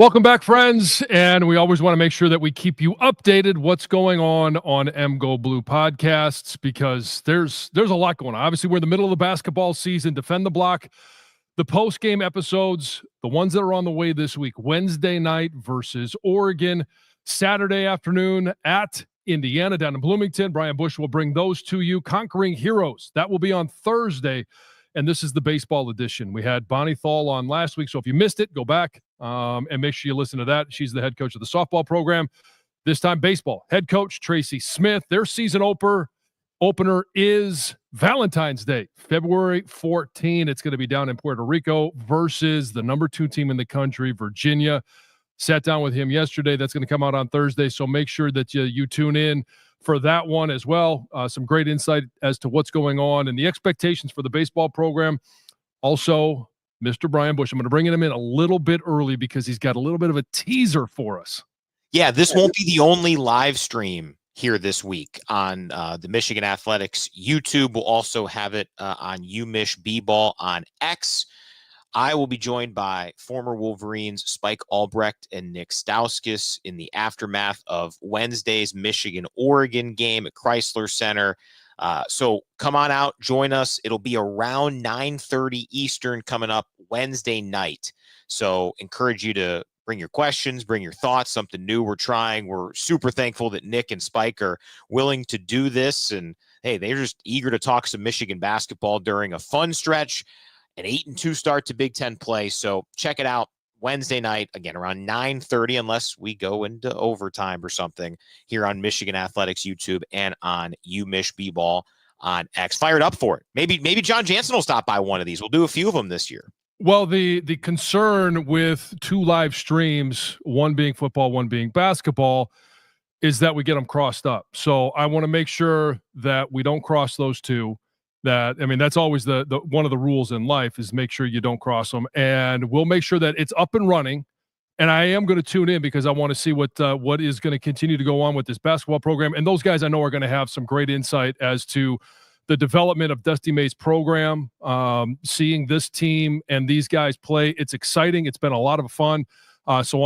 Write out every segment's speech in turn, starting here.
Welcome back, friends, and we always want to make sure that we keep you updated what's going on M Go Blue podcasts, because there's a lot going on. Obviously, we're in the middle of the basketball season. Defend the Block, the post-game episodes, the ones that are on the way this week: Wednesday night versus Oregon, Saturday afternoon at Indiana down in Bloomington. Brian Bush will bring those to you. Conquering Heroes, that will be on Thursday. And this is the baseball edition. We had Bonnie Thal on last week, so if you missed it, go back and make sure you listen to that. She's the head coach of the softball program. This time, baseball. Head coach Tracy Smith. Their season opener is Valentine's Day, February 14. It's going to be down in Puerto Rico versus the number 2 team in the country, Virginia. Sat down with him yesterday. That's going to come out on Thursday, so make sure that you tune in for that one as well. Some great insight as to what's going on and the expectations for the baseball program. Also, Mr. Brian Bush, I'm going to bring him in a little bit early because he's got a little bit of a teaser for us. Yeah, this won't be the only live stream here this week on the Michigan Athletics YouTube. We'll also have it on UMich B-Ball on X. I will be joined by former Wolverines Spike Albrecht and Nick Stauskas in the aftermath of Wednesday's Michigan-Oregon game at Chrysler Center. So come on out, join us. It'll be around 9:30 Eastern coming up Wednesday night. So encourage you to bring your questions, bring your thoughts, something new we're trying. We're super thankful that Nick and Spike are willing to do this. And, hey, they're just eager to talk some Michigan basketball during a fun stretch. An 8-2 start to Big Ten play. So check it out Wednesday night, again, around 9:30, unless we go into overtime or something, here on Michigan Athletics YouTube and on UMich B-Ball on X. Fired up for it. Maybe Jon Jansen will stop by one of these. We'll do a few of them this year. Well, the concern with 2 live streams, one being football, one being basketball, is that we get them crossed up. So I want to make sure that we don't cross those two. That's always the one of the rules in life, is make sure you don't cross them, and we'll make sure that it's up and running. And I am going to tune in because I want to see what is going to continue to go on with this basketball program. And those guys I know are going to have some great insight as to the development of Dusty May's program. Seeing this team and these guys play, it's exciting. It's been a lot of fun. So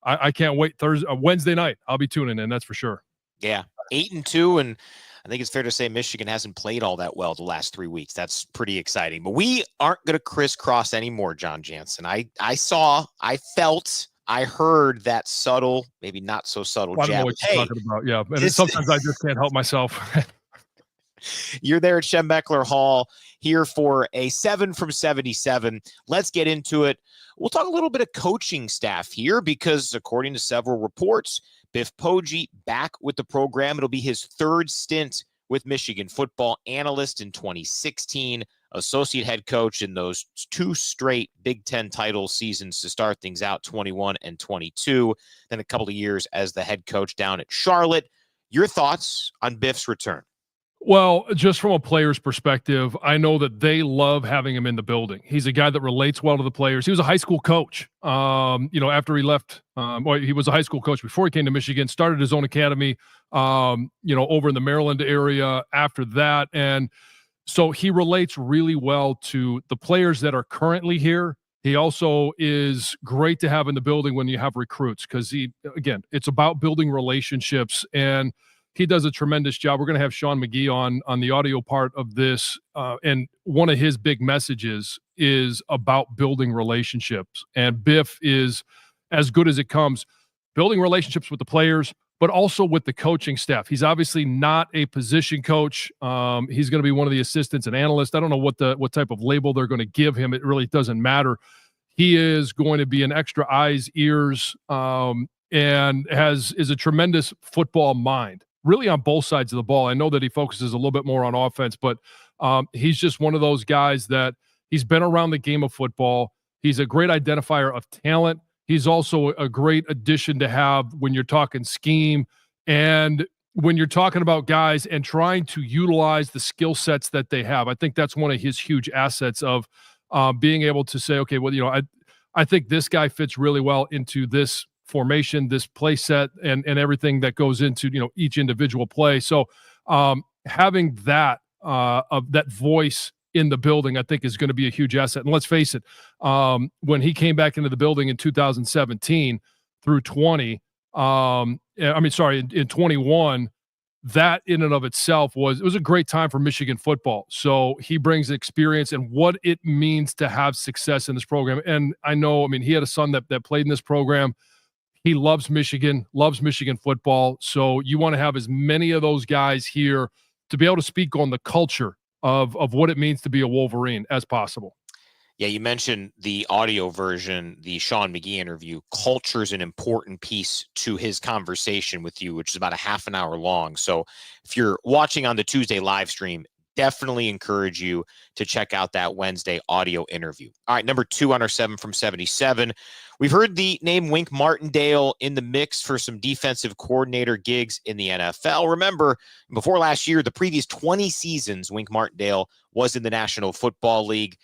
I can't wait. Wednesday night, I'll be tuning in. That's for sure. Yeah, 8-2, and I think it's fair to say Michigan hasn't played all that well the last 3 weeks. That's pretty exciting. But we aren't going to crisscross anymore, Jon Jansen. I felt, I heard that subtle, maybe not so subtle jab. I don't know what you're talking about. Yeah, and sometimes I just can't help myself. You're there at Schembechler Hall here for a 7 from 77. Let's get into it. We'll talk a little bit of coaching staff here because, according to several reports, Biff Poggi back with the program. It'll be his 3rd stint with Michigan, football analyst in 2016, associate head coach in those 2 straight Big Ten title seasons to start things out, 21 and 22, then a couple of years as the head coach down at Charlotte. Your thoughts on Biff's return? Well, just from a player's perspective, I know that they love having him in the building. He's a guy that relates well to the players. He was a high school coach. After he left, he was a high school coach before he came to Michigan, started his own academy, over in the Maryland area after that. And so he relates really well to the players that are currently here. He also is great to have in the building when you have recruits, because it's about building relationships, and he does a tremendous job. We're going to have Sean Magee on the audio part of this. And one of his big messages is about building relationships. And Biff is as good as it comes, building relationships with the players, but also with the coaching staff. He's obviously not a position coach. He's going to be one of the assistants and analysts. I don't know what type of label they're going to give him. It really doesn't matter. He is going to be an extra eyes, ears, and is a tremendous football mind, really on both sides of the ball. I know that he focuses a little bit more on offense, but he's just one of those guys that he's been around the game of football. He's a great identifier of talent. He's also a great addition to have when you're talking scheme and when you're talking about guys and trying to utilize the skill sets that they have. I think that's one of his huge assets of being able to say, okay, well, I think this guy fits really well into this formation, this play set, and everything that goes into each individual play. So having that of that voice in the building, I think is going to be a huge asset. And let's face it, when he came back into the building in 2017 through 20, in 21, that in and of itself was a great time for Michigan football. So he brings experience and what it means to have success in this program. And I know, he had a son that played in this program. He loves Michigan football. So you want to have as many of those guys here to be able to speak on the culture of what it means to be a Wolverine as possible. Yeah, you mentioned the audio version, the Sean Magee interview. Culture is an important piece to his conversation with you, which is about a half an hour long. So if you're watching on the Tuesday live stream, definitely encourage you to check out that Wednesday audio interview. All right, number 2 on our 7 from 77. We've heard the name Wink Martindale in the mix for some defensive coordinator gigs in the NFL. Remember, before last year, the previous 20 seasons, Wink Martindale was in the National Football League.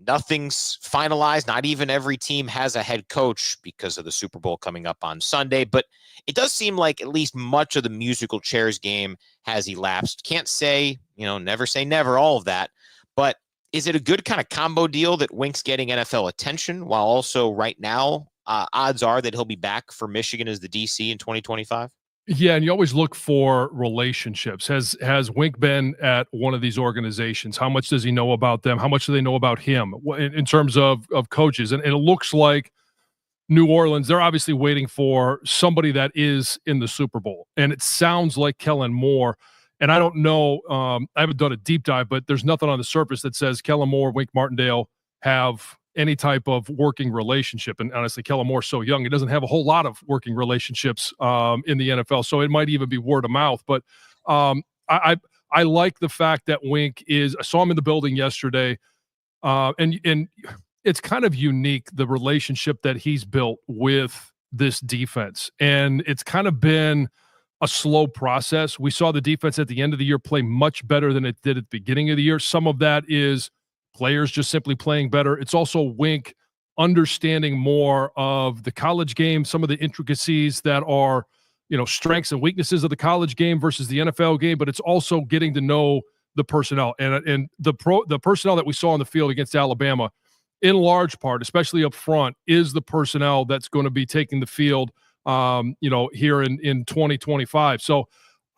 Nothing's finalized. Not even every team has a head coach because of the Super Bowl coming up on Sunday. But it does seem like at least much of the musical chairs game has elapsed. Can't say, never say never, all of that. But is it a good kind of combo deal that Wink's getting NFL attention while also right now odds are that he'll be back for Michigan as the DC in 2025? Yeah, and you always look for relationships. Has Wink been at one of these organizations? How much does he know about them? How much do they know about him in terms of coaches? And it looks like New Orleans, they're obviously waiting for somebody that is in the Super Bowl. And it sounds like Kellen Moore. And I don't know, I haven't done a deep dive, but there's nothing on the surface that says Kellen Moore, Wink Martindale have any type of working relationship. And honestly, Kellen Moore's so young, he doesn't have a whole lot of working relationships in the NFL. So it might even be word of mouth. But I like the fact that Wink I saw him in the building yesterday. And it's kind of unique, the relationship that he's built with this defense. And it's kind of been a slow process. We saw the defense at the end of the year play much better than it did at the beginning of the year. Some of that is players just simply playing better. It's also Wink understanding more of the college game, some of the intricacies that are, strengths and weaknesses of the college game versus the NFL game, but it's also getting to know the personnel and the personnel that we saw on the field against Alabama, in large part, especially up front, is the personnel that's going to be taking the field, here in 2025. So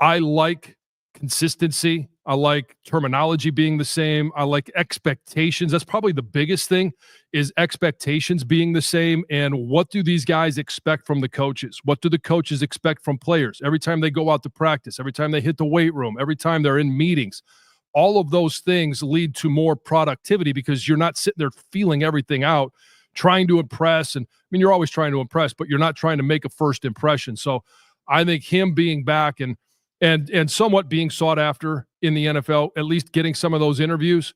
I like consistency. I like terminology being the same. I like expectations. That's probably the biggest thing, is expectations being the same. And what do these guys expect from the coaches? What do the coaches expect from players? Every time they go out to practice, every time they hit the weight room, every time they're in meetings, all of those things lead to more productivity because you're not sitting there feeling everything out, trying to impress. And you're always trying to impress, but you're not trying to make a first impression. So I think him being back and somewhat being sought after in the NFL, at least getting some of those interviews,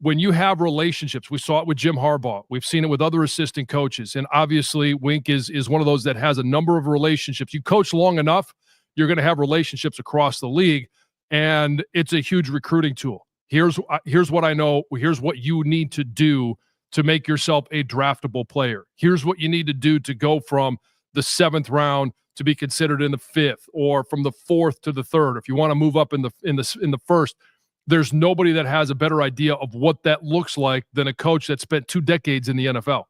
when you have relationships, we saw it with Jim Harbaugh. We've seen it with other assistant coaches. And obviously Wink is one of those that has a number of relationships. You coach long enough, you're going to have relationships across the league, and it's a huge recruiting tool. Here's what I know. Here's what you need to do to make yourself a draftable player. Here's what you need to do to go from the 7th round to be considered in the 5th, or from the 4th to the 3rd. If you want to move up in the 1st, there's nobody that has a better idea of what that looks like than a coach that spent 2 decades in the NFL.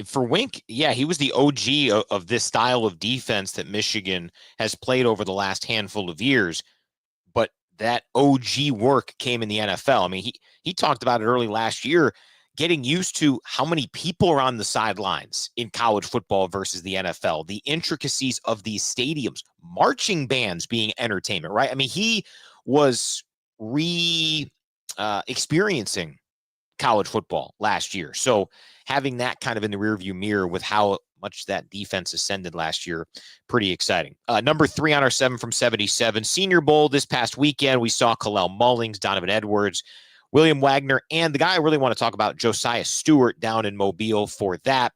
For Wink, yeah, he was the OG of this style of defense that Michigan has played over the last handful of years. But that OG work came in the NFL. He talked about it early last year, getting used to how many people are on the sidelines in college football versus the NFL, the intricacies of these stadiums, marching bands being entertainment, right? He was experiencing college football last year. So having that kind of in the rearview mirror with how much that defense ascended last year, pretty exciting. Number 3 on our 7 from 77, Senior Bowl this past weekend. We saw Kalel Mullings, Donovan Edwards, William Wagner, and the guy I really want to talk about, Josiah Stewart, down in Mobile for that.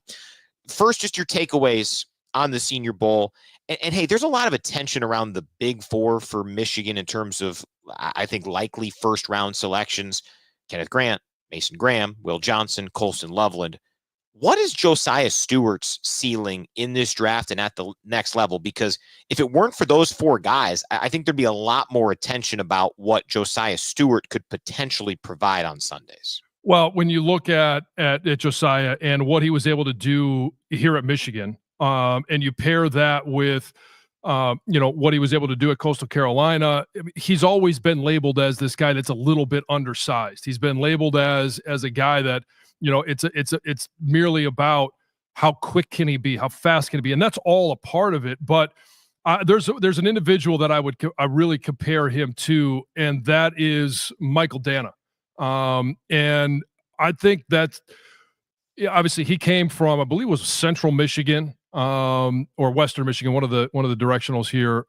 First, just your takeaways on the Senior Bowl. And hey, there's a lot of attention around the Big Four for Michigan in terms of, I think, likely first-round selections. Kenneth Grant, Mason Graham, Will Johnson, Colson Loveland. What is Josiah Stewart's ceiling in this draft and at the next level? Because if it weren't for those four guys, I think there'd be a lot more attention about what Josiah Stewart could potentially provide on Sundays. Well, when you look at Josiah and what he was able to do here at Michigan, and you pair that with what he was able to do at Coastal Carolina, I mean, he's always been labeled as this guy that's a little bit undersized. He's been labeled as a guy that, it's merely about how quick can he be, how fast can he be, and that's all a part of it. But there's an individual that I really compare him to, and that is Michael Dana. And I think that's, yeah, obviously he came from, I believe it was Central Michigan, or Western Michigan, one of the directionals here,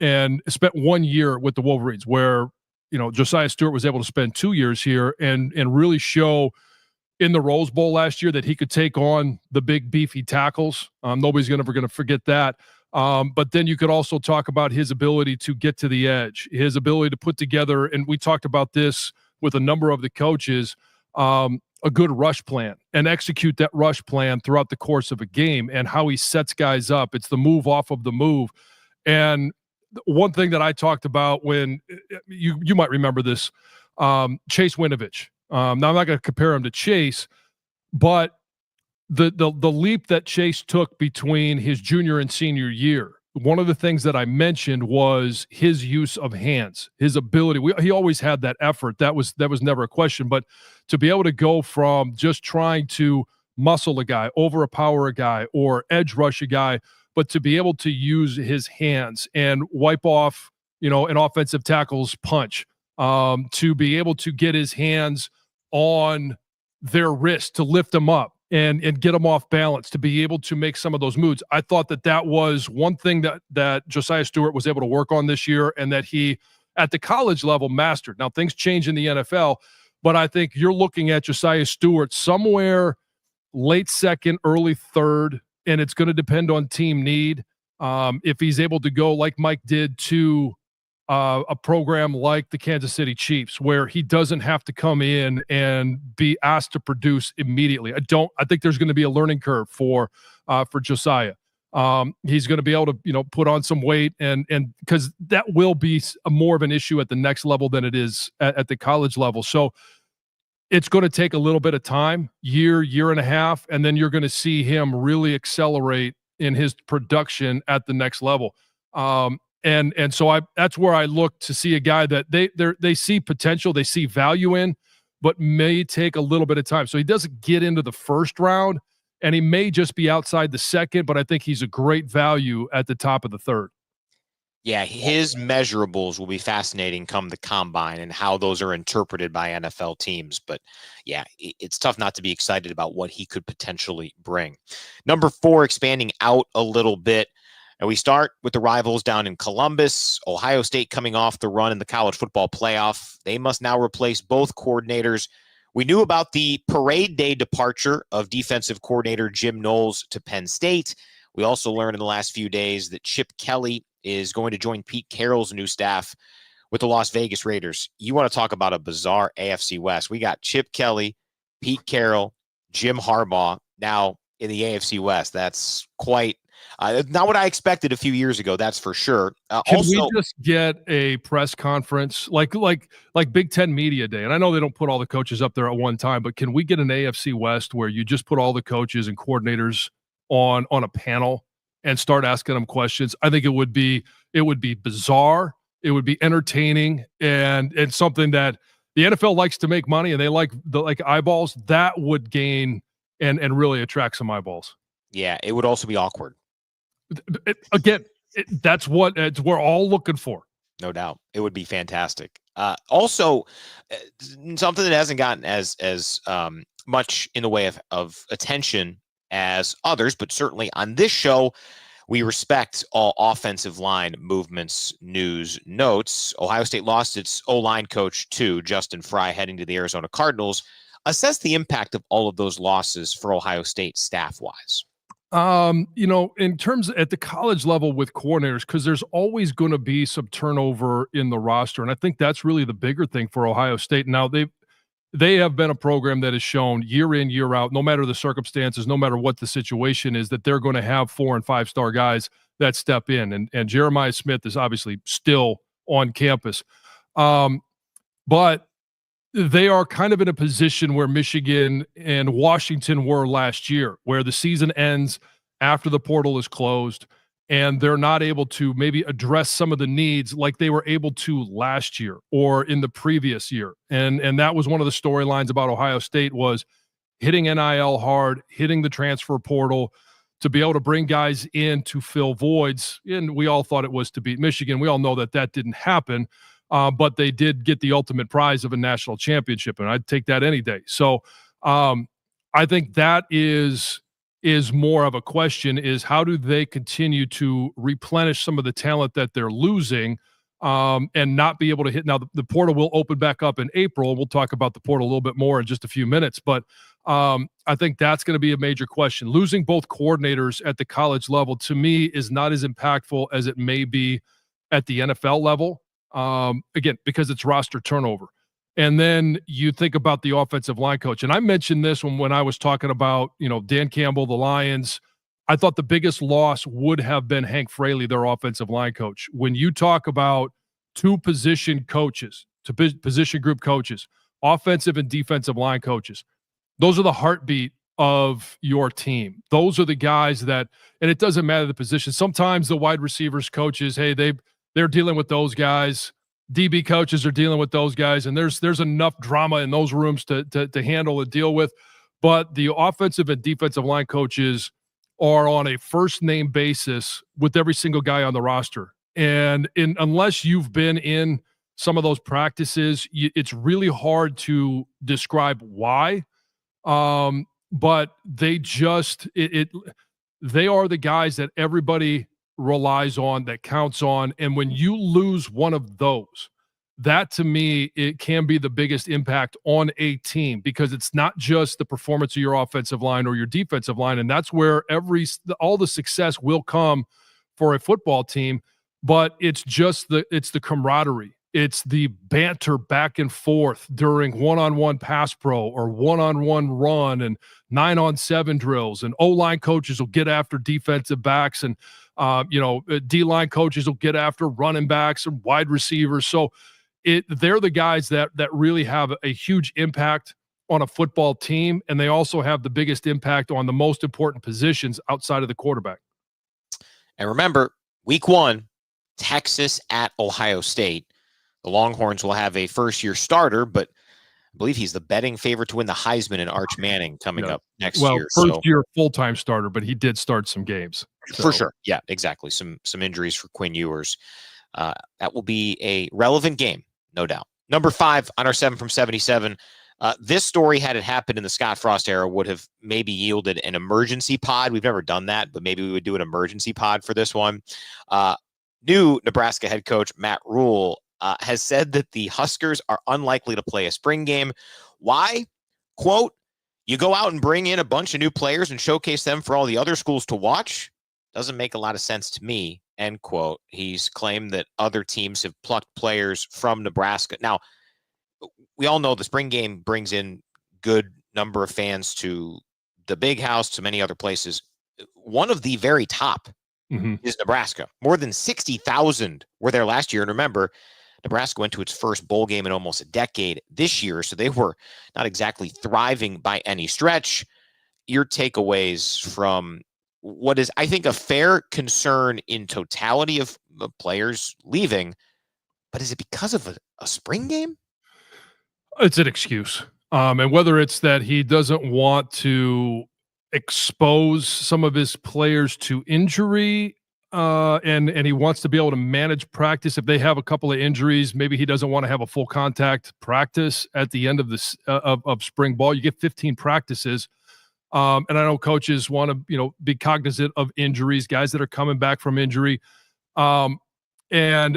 and spent 1 year with the Wolverines, where Josiah Stewart was able to spend 2 years here and really show in the Rose Bowl last year that he could take on the big beefy tackles. Nobody's ever going to forget that. But then you could also talk about his ability to get to the edge, his ability to put together, and we talked about this with a number of the coaches, a good rush plan and execute that rush plan throughout the course of a game, and how he sets guys up. It's the move off of the move. And one thing that I talked about when you might remember this, Chase Winovich. Now I'm not going to compare him to Chase, but the leap that Chase took between his junior and senior year, one of the things that I mentioned was his use of hands, his ability. He always had that effort. That was never a question. But to be able to go from just trying to muscle a guy, overpower a guy, or edge rush a guy, but to be able to use his hands and wipe off, an offensive tackle's punch, to be able to get his hands on their wrist to lift them up and get them off balance, to be able to make some of those moves. I thought that was one thing that Josiah Stewart was able to work on this year, and that he, at the college level, mastered. Now, things change in the NFL, but I think you're looking at Josiah Stewart somewhere late second, early third, and it's going to depend on team need. If he's able to go like Mike did to a program like the Kansas City Chiefs, where he doesn't have to come in and be asked to produce immediately. I think there's going to be a learning curve for Josiah. He's going to be able to, put on some weight, and because that will be more of an issue at the next level than it is at the college level. So it's going to take a little bit of time, year and a half, and then you're going to see him really accelerate in his production at the next level. And so that's where I look to see a guy that they see potential, they see value in, but may take a little bit of time. So he doesn't get into the first round, and he may just be outside the second, but I think he's a great value at the top of the third. Yeah, his measurables will be fascinating come the combine and how those are interpreted by NFL teams. But yeah, it's tough not to be excited about what he could potentially bring. Number 4, expanding out a little bit. And we start with the rivals down in Columbus. Ohio State coming off the run in the college football playoff. They must now replace both coordinators. We knew about the parade day departure of defensive coordinator Jim Knowles to Penn State. We also learned in the last few days that Chip Kelly is going to join Pete Carroll's new staff with the Las Vegas Raiders. You want to talk about a bizarre AFC West. We got Chip Kelly, Pete Carroll, Jim Harbaugh now in the AFC West. That's quite not what I expected a few years ago, that's for sure. Can we just get a press conference like Big Ten Media Day? And I know they don't put all the coaches up there at one time, but can we get an AFC West where you just put all the coaches and coordinators on a panel and start asking them questions? I think it would be bizarre. It would be entertaining, and something that the NFL likes to make money, and they like eyeballs. That would gain and really attract some eyeballs. Yeah, it would also be awkward. That's what we're all looking for. No doubt. It would be fantastic. Also, something that hasn't gotten as much in the way of attention as others, but certainly on this show, we respect all offensive line movements, news, notes. Ohio State lost its O-line coach too, Justin Fry, heading to the Arizona Cardinals. Assess the impact of all of those losses for Ohio State staff-wise. In terms at the college level with coordinators, because there's always going to be some turnover in the roster. And I think that's really the bigger thing for Ohio State. Now they have been a program that has shown year in, year out, no matter the circumstances, no matter what the situation is, that they're going to have 4 and 5 star guys that step in. And Jeremiah Smith is obviously still on campus. But they are kind of in a position where Michigan and Washington were last year, where the season ends after the portal is closed, and they're not able to maybe address some of the needs like they were able to last year or in the previous year. And that was one of the storylines about Ohio State, was hitting NIL hard, hitting the transfer portal to be able to bring guys in to fill voids. And we all thought it was to beat Michigan. We all know that that didn't happen. But they did get the ultimate prize of a national championship, and I'd take that any day. So I think that is more of a question, is how do they continue to replenish some of the talent that they're losing and not be able to hit. Now, the portal will open back up in April. We'll talk about the portal a little bit more in just a few minutes, but I think that's going to be a major question. Losing both coordinators at the college level, to me, is not as impactful as it may be at the NFL level. Again, because it's roster turnover. And then you think about the offensive line coach. And I mentioned this when I was talking about, Dan Campbell, the Lions. I thought the biggest loss would have been Hank Fraley, their offensive line coach. When you talk about two position coaches, position group coaches, offensive and defensive line coaches, those are the heartbeat of your team. Those are the guys that, and it doesn't matter the position. Sometimes the wide receivers coaches, hey, they're dealing with those guys. DB coaches are dealing with those guys, and there's enough drama in those rooms to handle and deal with. But the offensive and defensive line coaches are on a first name basis with every single guy on the roster. And unless you've been in some of those practices, it's really hard to describe why. But they just they are the guys that everybody relies on, that counts on. And when you lose one of those, that to me, it can be the biggest impact on a team, because it's not just the performance of your offensive line or your defensive line. And that's where all the success will come for a football team, but it's the camaraderie. It's the banter back and forth during one-on-one pass pro or one-on-one run and 9-on-7 drills. And O-line coaches will get after defensive backs, and D-line coaches will get after running backs and wide receivers. So they're the guys that really have a huge impact on a football team, and they also have the biggest impact on the most important positions outside of the quarterback. And remember, week 1, Texas at Ohio State. The Longhorns will have a first-year starter, but I believe he's the betting favorite to win the Heisman in Arch Manning coming up next year. First-year full-time starter, but he did start some games. So. For sure. Yeah, exactly. Some injuries for Quinn Ewers. That will be a relevant game, no doubt. Number 5 on our 7 from 77. This story, had it happened in the Scott Frost era, would have maybe yielded an emergency pod. We've never done that, but maybe we would do an emergency pod for this one. New Nebraska head coach Matt Rule has said that the Huskers are unlikely to play a spring game. Why? Quote, "You go out and bring in a bunch of new players and showcase them for all the other schools to watch? Doesn't make a lot of sense to me," end quote. He's claimed that other teams have plucked players from Nebraska. Now, we all know the spring game brings in good number of fans to the Big House, to many other places. One of the very top is Nebraska. More than 60,000 were there last year. And remember, Nebraska went to its first bowl game in almost a decade this year, so they were not exactly thriving by any stretch. Your takeaways from what is, I think, a fair concern in totality of players leaving, but is it because of a spring game? It's an excuse. And whether it's that he doesn't want to expose some of his players to injury, and he wants to be able to manage practice if they have a couple of injuries. Maybe he doesn't want to have a full contact practice at the end of this of spring ball. You get 15 practices, and I know coaches want to be cognizant of injuries, guys that are coming back from injury. And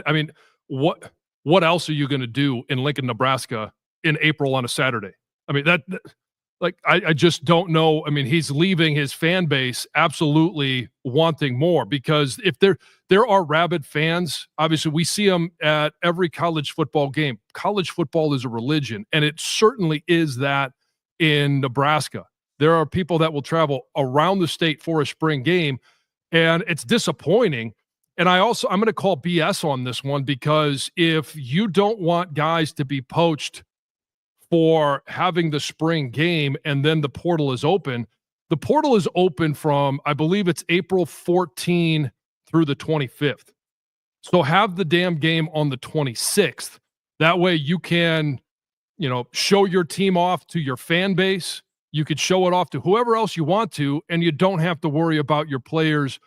I mean, what else are you going to do in Lincoln, Nebraska in April on a Saturday? I mean, Like, I just don't know. I mean, he's leaving his fan base absolutely wanting more, because if there are rabid fans, obviously we see them at every college football game. College football is a religion, and it certainly is that in Nebraska. There are people that will travel around the state for a spring game, and it's disappointing. And I'm going to call BS on this one, because if you don't want guys to be poached for having the spring game and then the portal is open. The portal is open from, I believe it's April 14 through the 25th. So have the damn game on the 26th. That way you can, show your team off to your fan base. You could show it off to whoever else you want to, and you don't have to worry about your players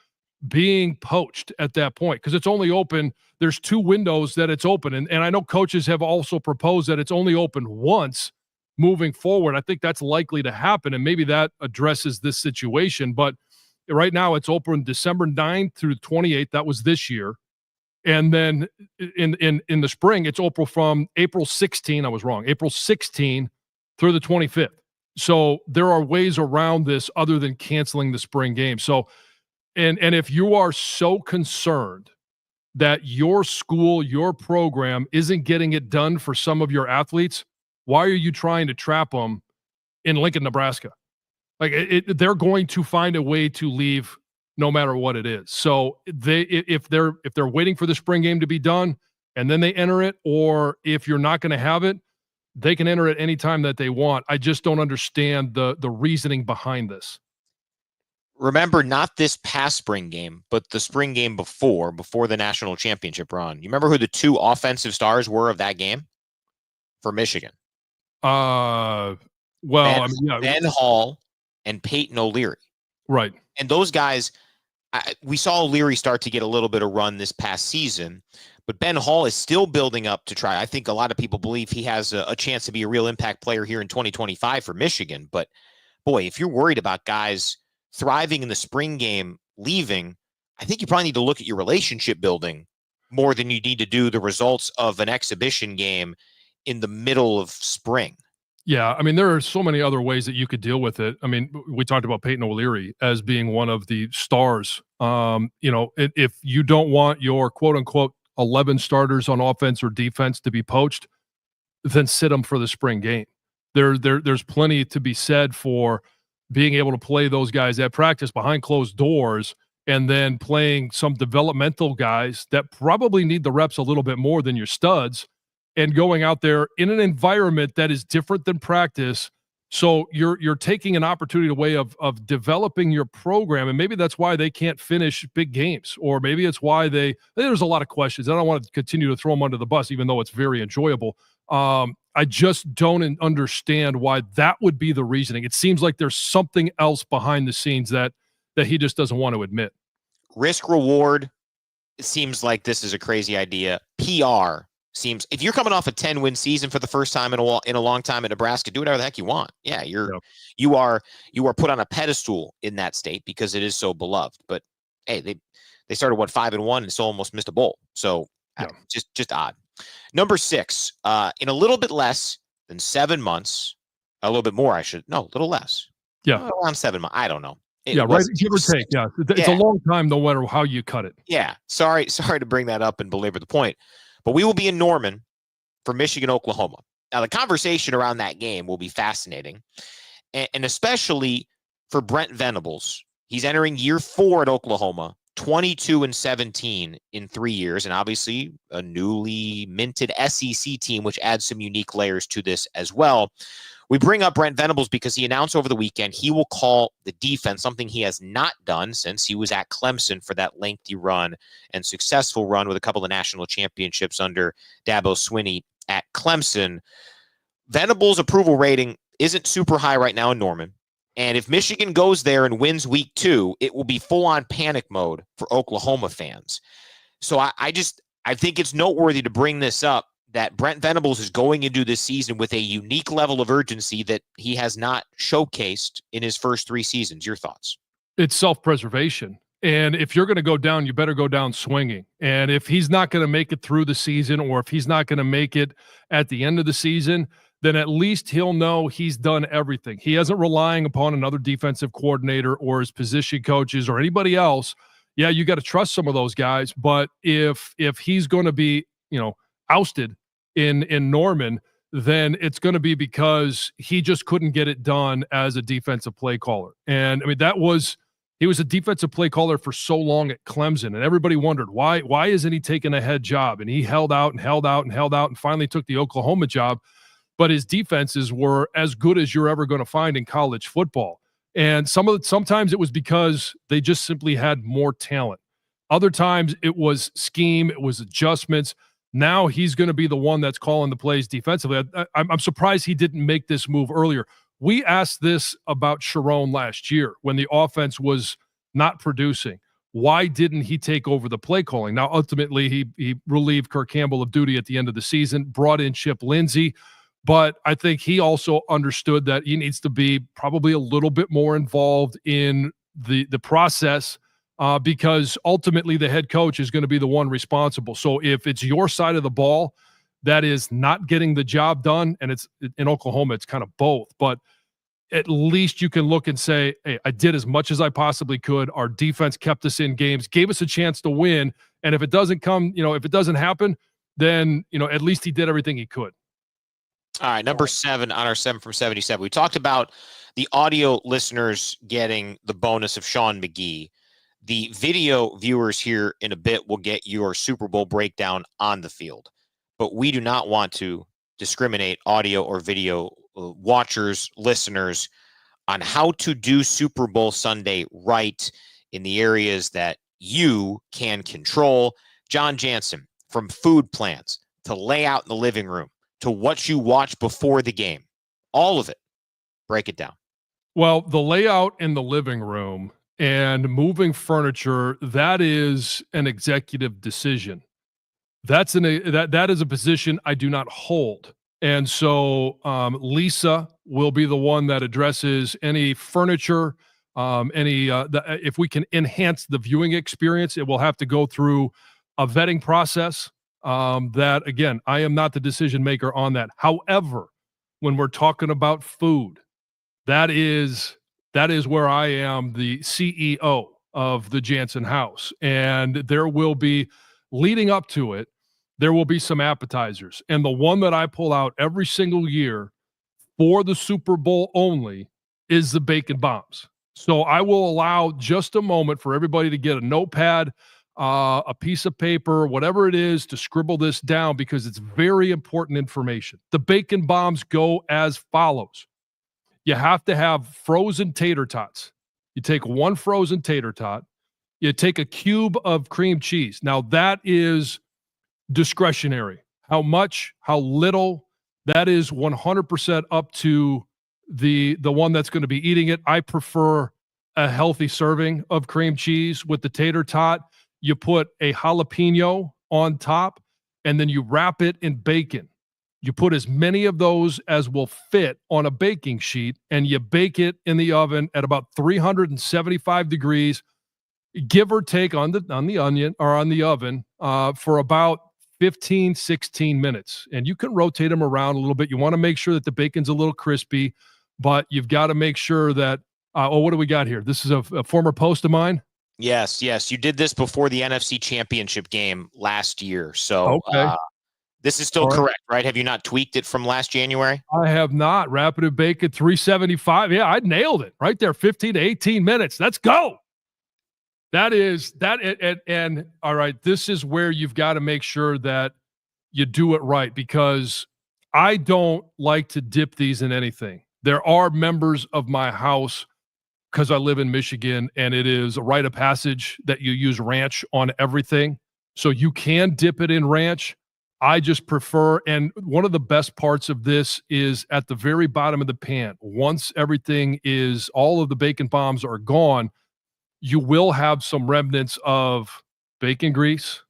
being poached at that point, because it's only open. There's 2 windows that it's open. And I know coaches have also proposed that it's only open once moving forward. I think that's likely to happen, and maybe that addresses this situation. But right now it's open December 9th through 28th. That was this year. And then in the spring, it's open from April 16. I was wrong. April 16 through the 25th. So there are ways around this other than canceling the spring game. So, and if you are so concerned that your school, your program isn't getting it done for some of your athletes, why are you trying to trap them in Lincoln, Nebraska? Like, they're going to find a way to leave no matter what it is. So if they're waiting for the spring game to be done and then they enter it, or if you're not going to have it, they can enter it anytime that they want. I just don't understand the reasoning behind this. Remember, not this past spring game, but the spring game before the national championship run. You remember who the 2 offensive stars were of that game for Michigan? Well, Ben Hall and Peyton O'Leary. Right. And those guys, we saw O'Leary start to get a little bit of run this past season, but Ben Hall is still building up to try. I think a lot of people believe he has a chance to be a real impact player here in 2025 for Michigan. But boy, if you're worried about guys thriving in the spring game leaving, I think you probably need to look at your relationship building more than you need to do the results of an exhibition game in the middle of spring. Yeah, I mean, there are so many other ways that you could deal with it. I mean, we talked about Peyton O'Leary as being one of the stars. If you don't want your quote-unquote 11 starters on offense or defense to be poached, then sit them for the spring game. There's plenty to be said for being able to play those guys at practice behind closed doors, and then playing some developmental guys that probably need the reps a little bit more than your studs, and going out there in an environment that is different than practice. So you're taking an opportunity away of developing your program, and maybe that's why they can't finish big games, or maybe it's why there's a lot of questions. I don't want to continue to throw them under the bus, even though it's very enjoyable. I just don't understand why that would be the reasoning. It seems like there's something else behind the scenes that he just doesn't want to admit. Risk reward, it seems like this is a crazy idea. PR seems, if you're coming off a 10-win season for the first time in a long time in Nebraska, do whatever the heck you want. Yeah, you are put on a pedestal in that state because it is so beloved. But hey, they started 5-1 and still almost missed a bowl. So just odd. Number 6, in a little bit less than 7 months, a little bit more, a little less. Yeah, around 7 months. I don't know. Right. Give or take. Yeah, it's a long time, no matter how you cut it. Yeah. Sorry to bring that up and belabor the point. But we will be in Norman for Michigan, Oklahoma. Now, the conversation around that game will be fascinating, and especially for Brent Venables. He's entering year 4 at Oklahoma, 22-17 in 3 years, and obviously a newly minted SEC team, which adds some unique layers to this as well. We bring up Brent Venables because he announced over the weekend he will call the defense, something he has not done since he was at Clemson for that lengthy run and successful run with a couple of national championships under Dabo Swinney at Clemson. Venables' approval rating isn't super high right now in Norman. And if Michigan goes there and wins week 2, it will be full-on panic mode for Oklahoma fans. So I think it's noteworthy to bring this up, that Brent Venables is going into this season with a unique level of urgency that he has not showcased in his first 3 seasons. Your thoughts? It's self-preservation. And if you're going to go down, you better go down swinging. And if he's not going to make it through the season, or if he's not going to make it at the end of the season, then at least he'll know he's done everything. He isn't relying upon another defensive coordinator or his position coaches or anybody else. Yeah, you got to trust some of those guys, but if he's going to be, ousted in Norman, then it's going to be because he just couldn't get it done as a defensive play caller. And I mean, he was a defensive play caller for so long at Clemson, and everybody wondered why isn't he taking a head job? And he held out and held out and held out and finally took the Oklahoma job. But his defenses were as good as you're ever going to find in college football. And sometimes it was because they just simply had more talent. Other times it was scheme, it was adjustments. Now he's going to be the one that's calling the plays defensively. I'm surprised he didn't make this move earlier. We asked this about Sharon last year when the offense was not producing. Why didn't he take over the play calling? Now, ultimately, he relieved Kirk Campbell of duty at the end of the season, brought in Chip Lindsey. But I think he also understood that he needs to be probably a little bit more involved in the process because ultimately the head coach is going to be the one responsible. So if it's your side of the ball that is not getting the job done, and it's in Oklahoma, it's kind of both, but at least you can look and say, hey, I did as much as I possibly could. Our defense kept us in games, gave us a chance to win. And if it doesn't come, if it doesn't happen, then, at least he did everything he could. All right, number 7 on our 7 from 77. We talked about the audio listeners getting the bonus of Sean Magee. The video viewers here in a bit will get your Super Bowl breakdown on the field. But we do not want to discriminate audio or video watchers, listeners, on how to do Super Bowl Sunday right in the areas that you can control. Jon Jansen, from food plans to layout in the living room, to what you watch before the game, all of it. Break it down. Well, the layout in the living room and moving furniture, that is an executive decision. That is a position I do not hold. And so Lisa will be the one that addresses any furniture, if we can enhance the viewing experience, it will have to go through a vetting process. That again, I am not the decision maker on that. However, when we're talking about food, that is where I am the CEO of the Jansen house. And there will be, leading up to it, there will be some appetizers. And the one that I pull out every single year for the Super Bowl only is the bacon bombs. So I will allow just a moment for everybody to get a notepad, a piece of paper, whatever it is, to scribble this down because it's very important information. The bacon bombs go as follows. You have to have frozen tater tots. You take one frozen tater tot. You take a cube of cream cheese. Now, that is discretionary. How much, how little, that is 100% up to the one that's going to be eating it. I prefer a healthy serving of cream cheese with the tater tot. You put a jalapeno on top, and then you wrap it in bacon. You put as many of those as will fit on a baking sheet, and you bake it in the oven at about 375 degrees, give or take on the onion or on the oven for about 15, 16 minutes. And you can rotate them around a little bit. You want to make sure that the bacon's a little crispy, but you've got to make sure that, what do we got here? This is a former post of mine. Yes. You did this before the NFC Championship game last year. So okay. This is still correct, right? Have you not tweaked it from last January? I have not. Wrap it in bacon, 375. Yeah, I nailed it right there. 15 to 18 minutes. Let's go. That is that. And all right, this is where you've got to make sure that you do it right, because I don't like to dip these in anything. There are members of my house, because I live in Michigan, and it is a rite of passage that you use ranch on everything. So you can dip it in ranch. I just prefer, and one of the best parts of this is at the very bottom of the pan. Once everything is, all of the bacon bombs are gone, you will have some remnants of bacon grease,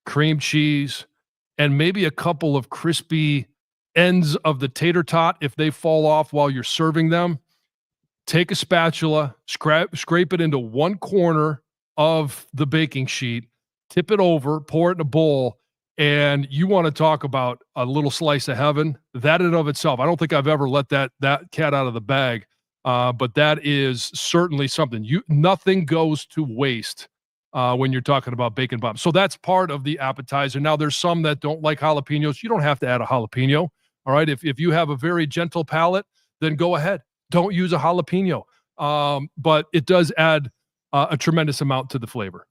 cream cheese, and maybe a couple of crispy ends of the tater tot if they fall off while you're serving them. Take a spatula, scrape it into one corner of the baking sheet, tip it over, pour it in a bowl, And you want to talk about a little slice of heaven, that in and of itself, I don't think I've ever let that cat out of the bag. But that is certainly something. Nothing goes to waste when you're talking about bacon bombs. So that's part of the appetizer. Now, there's some that don't like jalapenos. You don't have to add a jalapeno. All right. If you have a very gentle palate, then go ahead. Don't use a jalapeno. But it does add a tremendous amount to the flavor.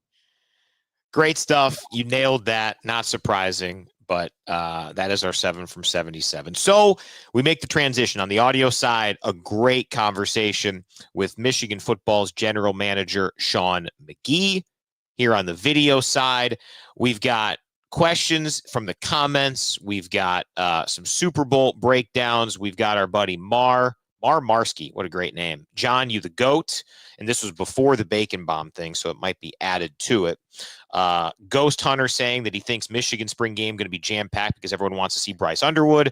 Great stuff. You nailed that. Not surprising, but that is our 7 from 77. So we make the transition on the audio side. A great conversation with Michigan football's general manager, Sean Magee. Here on the video side, we've got questions from the comments. We've got some Super Bowl breakdowns. We've got our buddy Marsky. What a great name. John, you the GOAT. And this was before the bacon bomb thing, so it might be added to it. Ghost Hunter saying that he thinks Michigan spring game going to be jam-packed because everyone wants to see Bryce Underwood.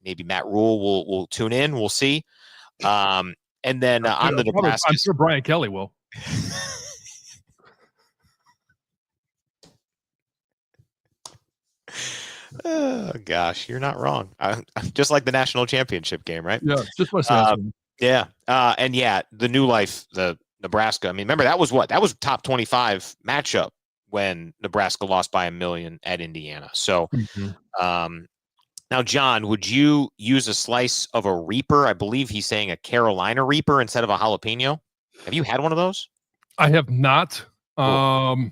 Maybe Matt Rule will tune in. We'll see. And then on the Nebraska. I'm sure Brian Kelly will. Oh, gosh, you're not wrong. Just like the national championship game, right? Yeah, just what I said. Yeah. And yeah, the New Life, the Nebraska. I mean, remember that was top 25 matchup when Nebraska lost by 1 million at Indiana. So now, John, would you use a slice of a Reaper? I believe he's saying a Carolina Reaper instead of a jalapeno. Have you had one of those? I have not. Cool.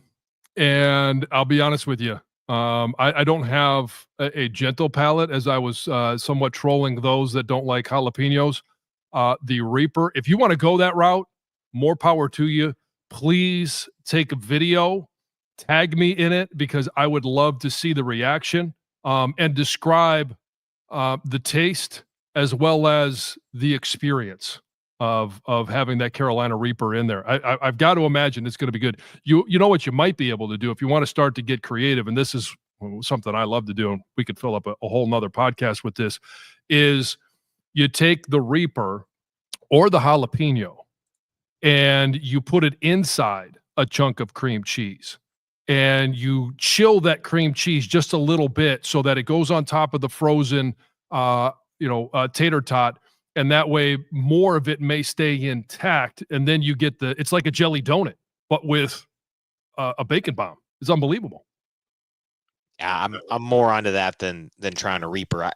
And I'll be honest with you. I don't have a gentle palate, as I was somewhat trolling those that don't like jalapenos. The Reaper, if you want to go that route, more power to you. Please take a video, tag me in it, because I would love to see the reaction and describe the taste as well as the experience of having that Carolina Reaper in there. I've got to imagine it's going to be good. You know what you might be able to do if you want to start to get creative, and this is something I love to do, and we could fill up a whole nother podcast with this, is you take the Reaper or the jalapeno and you put it inside a chunk of cream cheese and you chill that cream cheese just a little bit so that it goes on top of the frozen tater tot. And that way more of it may stay intact. And then you get it's like a jelly donut, but with a bacon bomb. It's unbelievable. Yeah, I'm more onto that than trying to Reaper.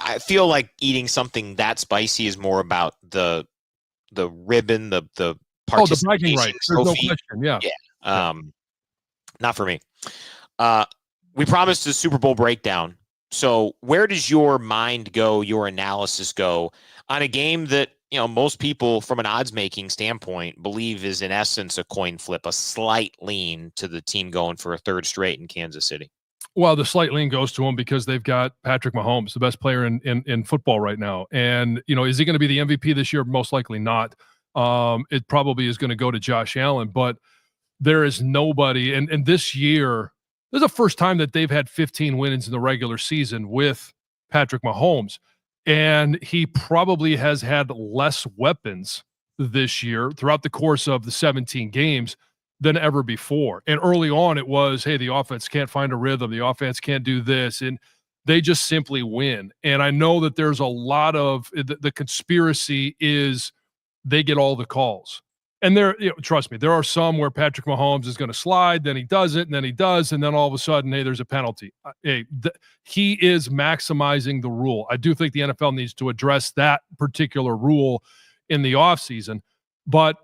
I feel like eating something that spicy is more about the ribbon, the the bragging rights. There's no question. Yeah. Not for me. We promised a Super Bowl breakdown. So where does your mind go, your analysis go on a game that, most people from an odds making standpoint believe is in essence a coin flip, a slight lean to the team going for a third straight in Kansas City? Well, the slight lean goes to them because they've got Patrick Mahomes, the best player in football right now. And, is he going to be the MVP this year? Most likely not. It probably is going to go to Josh Allen, but there is nobody. And this year, this is the first time that they've had 15 wins in the regular season with Patrick Mahomes. And he probably has had less weapons this year throughout the course of the 17 games than ever before. And early on, it was, hey, the offense can't find a rhythm. The offense can't do this. And they just simply win. And I know that there's a lot of the conspiracy is they get all the calls. And trust me, there are some where Patrick Mahomes is going to slide, then he does it, and then he does, and then all of a sudden, hey, there's a penalty. He is maximizing the rule. I do think the NFL needs to address that particular rule in the offseason. But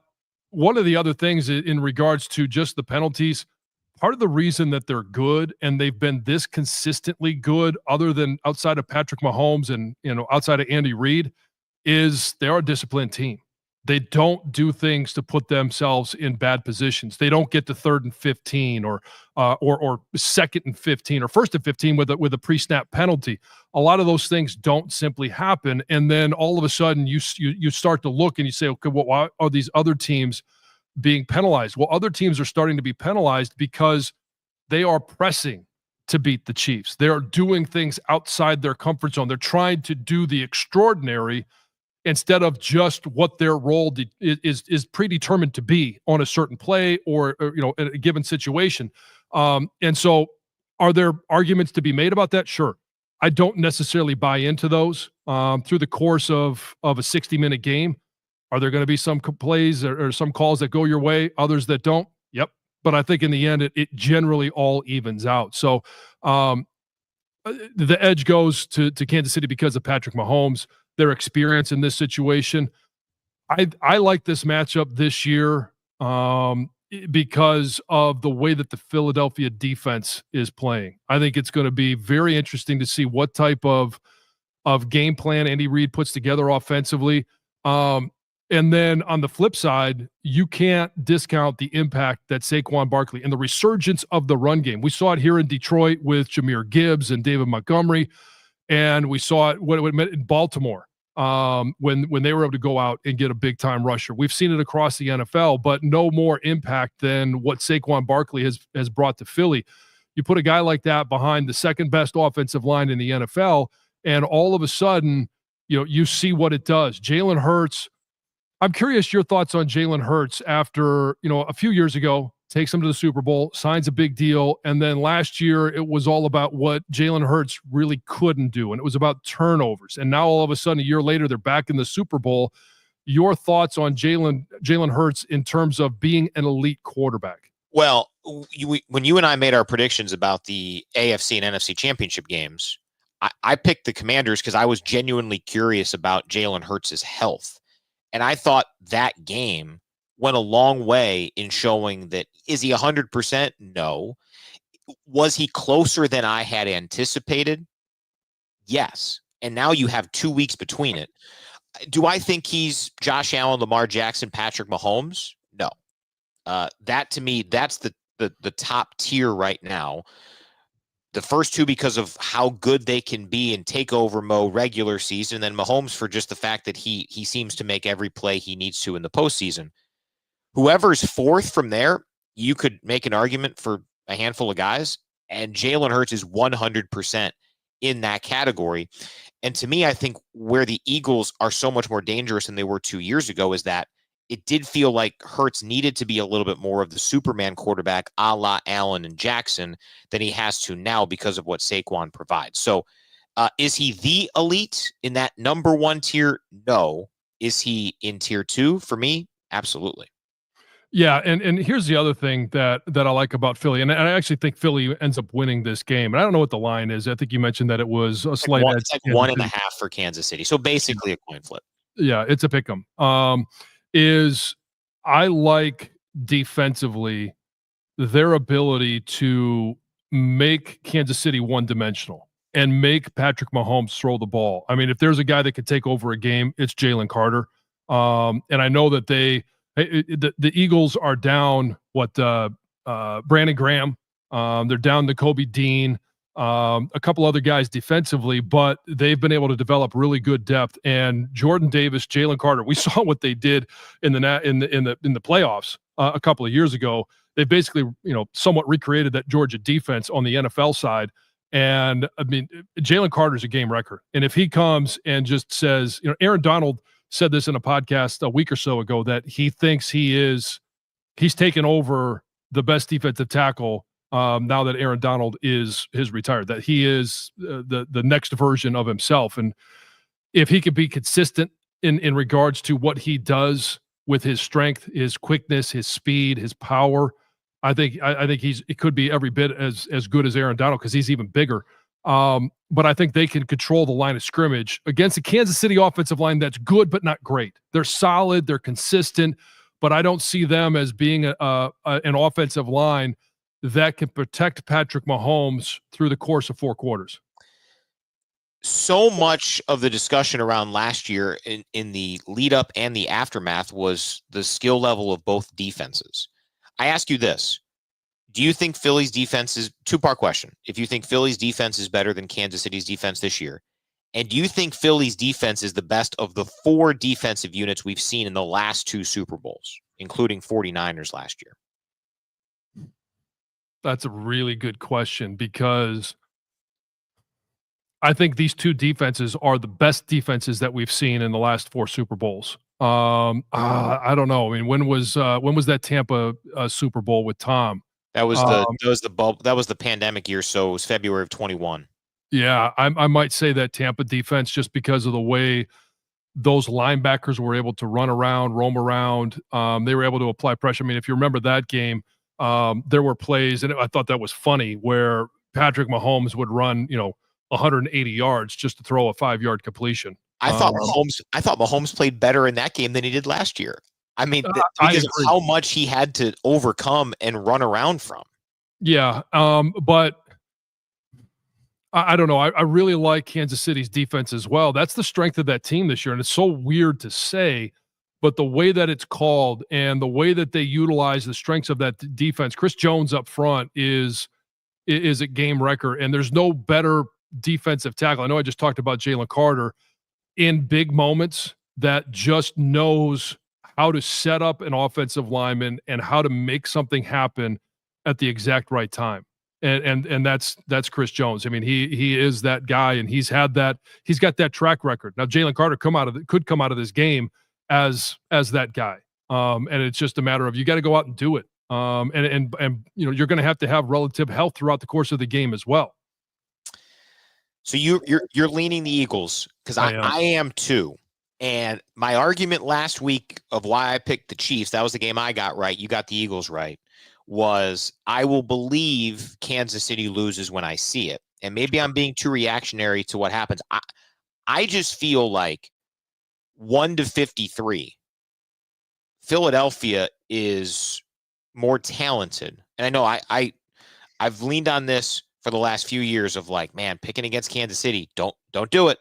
one of the other things in regards to just the penalties, part of the reason that they're good and they've been this consistently good, other than outside of Patrick Mahomes and outside of Andy Reid, is they're a disciplined team. They don't do things to put themselves in bad positions. They don't get to 3rd and 15 or 2nd and 15 or 1st and 15 with a pre-snap penalty. A lot of those things don't simply happen. And then all of a sudden you start to look and you say, okay, well, why are these other teams being penalized? Well, other teams are starting to be penalized because they are pressing to beat the Chiefs. They are doing things outside their comfort zone. They're trying to do the extraordinary instead of just what their role is predetermined to be on a certain play or in a given situation. And so Are there arguments to be made about that? Sure. I don't necessarily buy into those through the course of a 60-minute game. Are there going to be some plays or some calls that go your way, others that don't? Yep. But I think in the end, it generally all evens out. So the edge goes to Kansas City because of Patrick Mahomes, their experience in this situation. I like this matchup this year because of the way that the Philadelphia defense is playing. I think it's going to be very interesting to see what type of game plan Andy Reid puts together offensively. And then on the flip side, you can't discount the impact that Saquon Barkley and the resurgence of the run game. We saw it here in Detroit with Jahmyr Gibbs and David Montgomery, and we saw it what it meant in Baltimore when they were able to go out and get a big-time rusher. We've seen it across the NFL, but no more impact than what Saquon Barkley has brought to Philly. You put a guy like that behind the second-best offensive line in the NFL, and all of a sudden, you see what it does. Jalen Hurts, I'm curious your thoughts on Jalen Hurts after, a few years ago, takes him to the Super Bowl, signs a big deal, and then last year it was all about what Jalen Hurts really couldn't do, and it was about turnovers. And now all of a sudden, a year later, they're back in the Super Bowl. Your thoughts on Jalen Hurts in terms of being an elite quarterback? Well, when you and I made our predictions about the AFC and NFC championship games, I picked the Commanders because I was genuinely curious about Jalen Hurts' health. And I thought that game went a long way in showing that, is he 100%? No. Was he closer than I had anticipated? Yes. And now you have 2 weeks between it. Do I think he's Josh Allen, Lamar Jackson, Patrick Mahomes? No. That to me, that's the top tier right now. The first two because of how good they can be in takeover mode regular season, and then Mahomes for just the fact that he seems to make every play he needs to in the postseason. Whoever's fourth from there, you could make an argument for a handful of guys, and Jalen Hurts is 100% in that category. And to me, I think where the Eagles are so much more dangerous than they were 2 years ago is that it did feel like Hurts needed to be a little bit more of the Superman quarterback a la Allen and Jackson than he has to now because of what Saquon provides. So is he the elite in that number one tier? No. Is he in tier two? For me, absolutely. Yeah, and here's the other thing that I like about Philly, and I actually think Philly ends up winning this game. And I don't know what the line is. I think you mentioned that it was a slight edge. It's like 1.5 for Kansas City. So basically a coin flip. Yeah, it's a pick 'em. Is I like defensively their ability to make Kansas City one-dimensional and make Patrick Mahomes throw the ball. I mean, if there's a guy that could take over a game, it's Jalen Carter. And I know that the Eagles are down Brandon Graham. They're down to Kobe Dean. A couple other guys defensively, but they've been able to develop really good depth. And Jordan Davis, Jalen Carter, we saw what they did in the playoffs a couple of years ago. They basically, somewhat recreated that Georgia defense on the NFL side. And I mean, Jalen Carter's a game wrecker. And if he comes and just says, Aaron Donald said this in a podcast a week or so ago that he thinks he's taken over the best defensive tackle now that Aaron Donald is retired, that he is the next version of himself. And if he could be consistent in regards to what he does with his strength, his quickness, his speed, his power, I think it could be every bit as good as Aaron Donald because he's even bigger. But I think they can control the line of scrimmage against a Kansas City offensive line that's good but not great. They're solid, they're consistent, but I don't see them as being an offensive line that can protect Patrick Mahomes through the course of 4 quarters. So much of the discussion around last year in the lead up and the aftermath was the skill level of both defenses. I ask you this. Do you think Philly's defense is two-part question? If you think Philly's defense is better than Kansas City's defense this year, and do you think Philly's defense is the best of the 4 defensive units we've seen in the last 2 Super Bowls, including 49ers last year? That's a really good question because I think these 2 defenses are the best defenses that we've seen in the last 4 Super Bowls. I don't know. I mean, when was that Tampa Super Bowl with Tom? That was the pandemic year, so it was February of 21. Yeah, I might say that Tampa defense just because of the way those linebackers were able to run around, roam around. They were able to apply pressure. I mean, if you remember that game, there were plays, and I thought that was funny, where Patrick Mahomes would run, 180 yards just to throw a 5-yard completion. I thought Mahomes played better in that game than he did last year. I mean, I because of agree. how much he had to overcome and run around from. Yeah, but I don't know. I really like Kansas City's defense as well. That's the strength of that team this year, and it's so weird to say, but the way that it's called and the way that they utilize the strengths of that defense, Chris Jones up front is a game wrecker, and there's no better defensive tackle. I know I just talked about Jalen Carter in big moments that just knows how to set up an offensive lineman and how to make something happen at the exact right time. And that's Chris Jones. I mean, he is that guy, and he's got that track record. Now Jalen Carter could come out of this game as that guy. And it's just a matter of you got to go out and do it. And you're going to have relative health throughout the course of the game as well. So you're leaning the Eagles, because I am too. And my argument last week of why I picked the Chiefs, that was the game I got right, you got the Eagles right, was I will believe Kansas City loses when I see it. And maybe I'm being too reactionary to what happens. I just feel like 1-53, Philadelphia is more talented. And I know I've leaned on this for the last few years of like, man, picking against Kansas City, don't do it.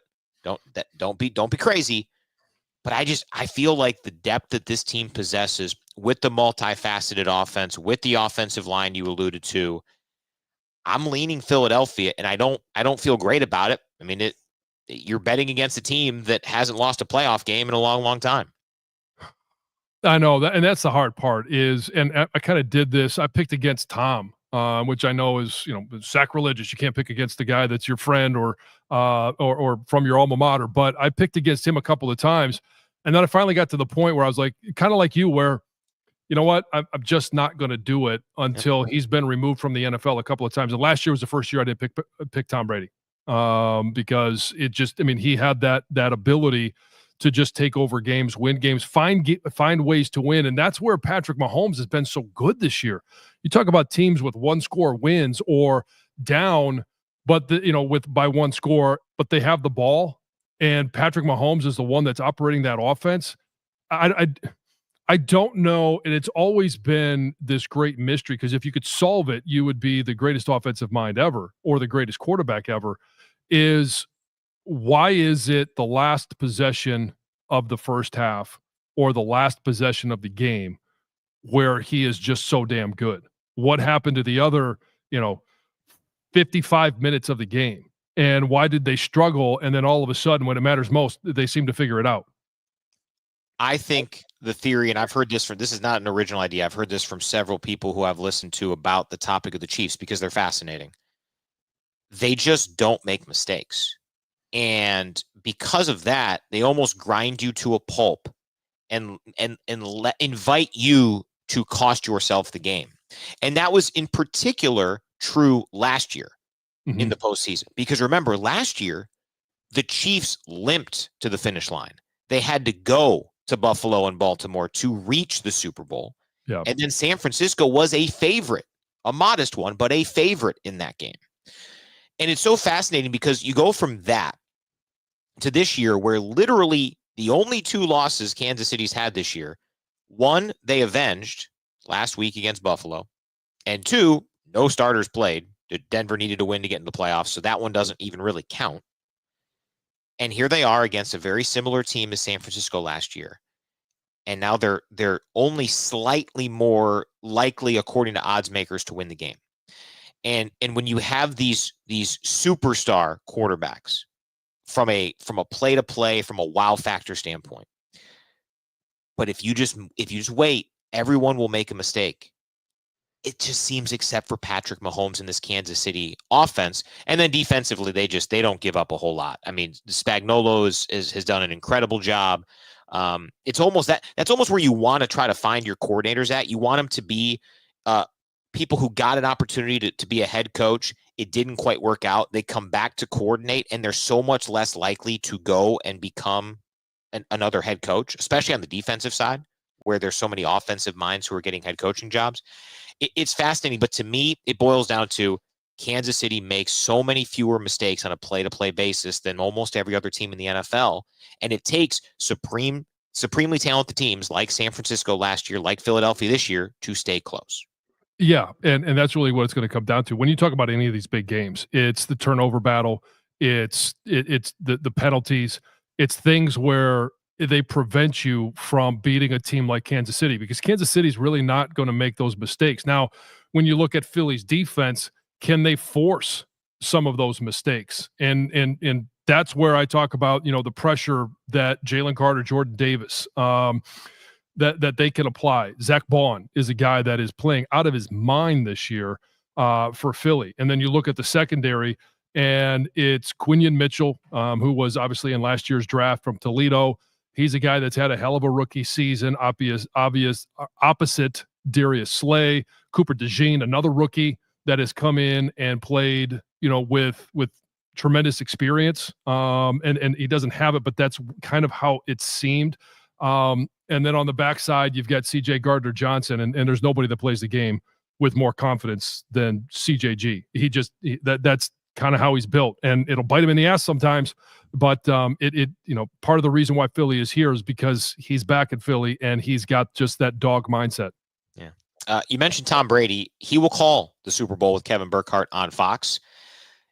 Don't be crazy. But I feel like the depth that this team possesses with the multifaceted offense, with the offensive line you alluded to, I'm leaning Philadelphia, and I don't feel great about it. I mean, you're betting against a team that hasn't lost a playoff game in a long, long time. I know that, and that's the hard part is, and I kind of did this. I picked against Tom, which I know is, sacrilegious. You can't pick against the guy that's your friend or from your alma mater. But I picked against him a couple of times, and then I finally got to the point where I was like, kind of like you, where, you know what, I'm just not going to do it until he's been removed from the NFL a couple of times. And last year was the first year I didn't pick Tom Brady, because it just, I mean, he had that ability to just take over games, win games, find ways to win. And that's where Patrick Mahomes has been so good this year. You talk about teams with one score wins or down, but by one score, but they have the ball, and Patrick Mahomes is the one that's operating that offense. I don't know, and it's always been this great mystery, because if you could solve it, you would be the greatest offensive mind ever or the greatest quarterback ever. Why is it the last possession of the first half or the last possession of the game where he is just so damn good? What happened to the other, 55 minutes of the game? And why did they struggle? And then all of a sudden, when it matters most, they seem to figure it out. I think the theory, and I've heard this is not an original idea. I've heard this from several people who I've listened to about the topic of the Chiefs, because they're fascinating. They just don't make mistakes. And because of that, they almost grind you to a pulp and invite you to cost yourself the game. And that was in particular true last year in the postseason. Because remember, last year, the Chiefs limped to the finish line. They had to go to Buffalo and Baltimore to reach the Super Bowl. Yeah. And then San Francisco was a favorite, a modest one, but a favorite in that game. And it's so fascinating because you go from that to this year, where literally the only two losses Kansas City's had this year, one, they avenged last week against Buffalo, and two, no starters played. Denver needed to win to get in the playoffs, so that one doesn't even really count. And here they are against a very similar team as San Francisco last year. And now they're only slightly more likely, according to odds makers, to win the game. And when you have these superstar quarterbacks from a play to play, from a wow factor standpoint, but if you just wait, everyone will make a mistake. It just seems, except for Patrick Mahomes in this Kansas City offense, and then defensively, they don't give up a whole lot. I mean, Spagnuolo has done an incredible job. It's almost that's almost where you want to try to find your coordinators at. You want them to be people who got an opportunity to be a head coach, it didn't quite work out. They come back to coordinate, and they're so much less likely to go and become another head coach, especially on the defensive side, where there's so many offensive minds who are getting head coaching jobs. It's fascinating, but to me, it boils down to Kansas City makes so many fewer mistakes on a play-to-play basis than almost every other team in the NFL, and it takes supremely talented teams like San Francisco last year, like Philadelphia this year, to stay close. Yeah, and that's really what it's going to come down to. When you talk about any of these big games, it's the turnover battle, it's the penalties, it's things where they prevent you from beating a team like Kansas City, because Kansas City's really not going to make those mistakes. Now, when you look at Philly's defense, can they force some of those mistakes? And that's where I talk about, the pressure that Jalen Carter, Jordan Davis, that they can apply. Zach Bond is a guy that is playing out of his mind this year for Philly. And then you look at the secondary, and it's Quinion Mitchell, who was obviously in last year's draft from Toledo. He's a guy that's had a hell of a rookie season. Opposite Darius Slay, Cooper DeJean, another rookie that has come in and played, with tremendous experience. And he doesn't have it, but that's kind of how it seemed. And then on the backside, you've got C.J. Gardner-Johnson, and there's nobody that plays the game with more confidence than CJG. That's kind of how he's built, and it'll bite him in the ass sometimes. But part of the reason why Philly is here is because he's back in Philly, and he's got just that dog mindset. Yeah. You mentioned Tom Brady. He will call the Super Bowl with Kevin Burkhardt on Fox.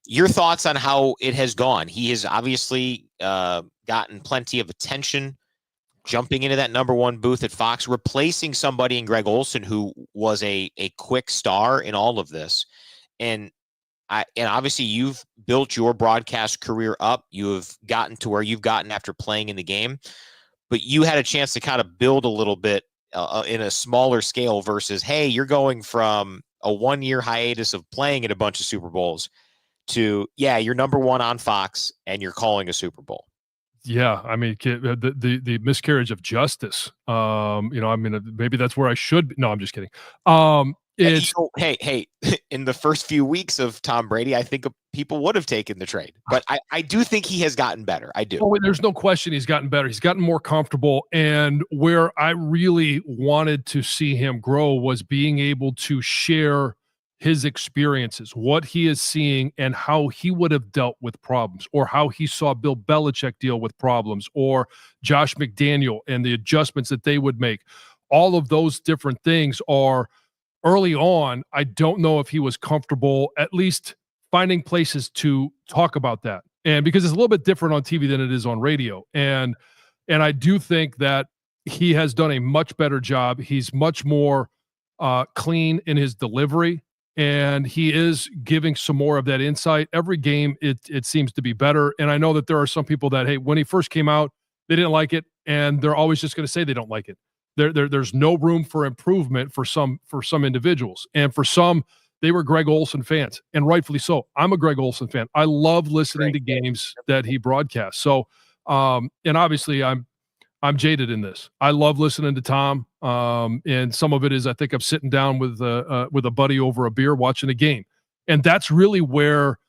Your thoughts on how it has gone? He has obviously gotten plenty of attention, jumping into that number one booth at Fox, replacing somebody in Greg Olsen, who was a quick star in all of this. And obviously you've built your broadcast career up. You have gotten to where you've gotten after playing in the game, but you had a chance to kind of build a little bit in a smaller scale versus, hey, you're going from a 1-year hiatus of playing at a bunch of Super Bowls to, you're number one on Fox and you're calling a Super Bowl. Yeah, I mean, the miscarriage of justice. Maybe that's where I should be. No, I'm just kidding. Hey, in the first few weeks of Tom Brady, I think people would have taken the trade, but I do think he has gotten better. I do. Oh, there's no question he's gotten better. He's gotten more comfortable. And where I really wanted to see him grow was being able to share his experiences, what he is seeing, and how he would have dealt with problems, or how he saw Bill Belichick deal with problems, or Josh McDaniel and the adjustments that they would make. All of those different things are early on. I don't know if he was comfortable at least finding places to talk about that. And because it's a little bit different on TV than it is on radio. And I do think that he has done a much better job. He's much more clean in his delivery, and he is giving some more of that insight. Every game, it seems to be better. And I know that there are some people that, hey, when he first came out, they didn't like it, and they're always just going to say they don't like it. There's no room for improvement for some individuals. And for some, they were Greg Olsen fans, and rightfully so. I'm a Greg Olsen fan. I love listening to games that he broadcasts. So, and obviously I'm jaded in this. I love listening to Tom. And some of it is, I think, I'm sitting down with a buddy over a beer watching a game. And that's really where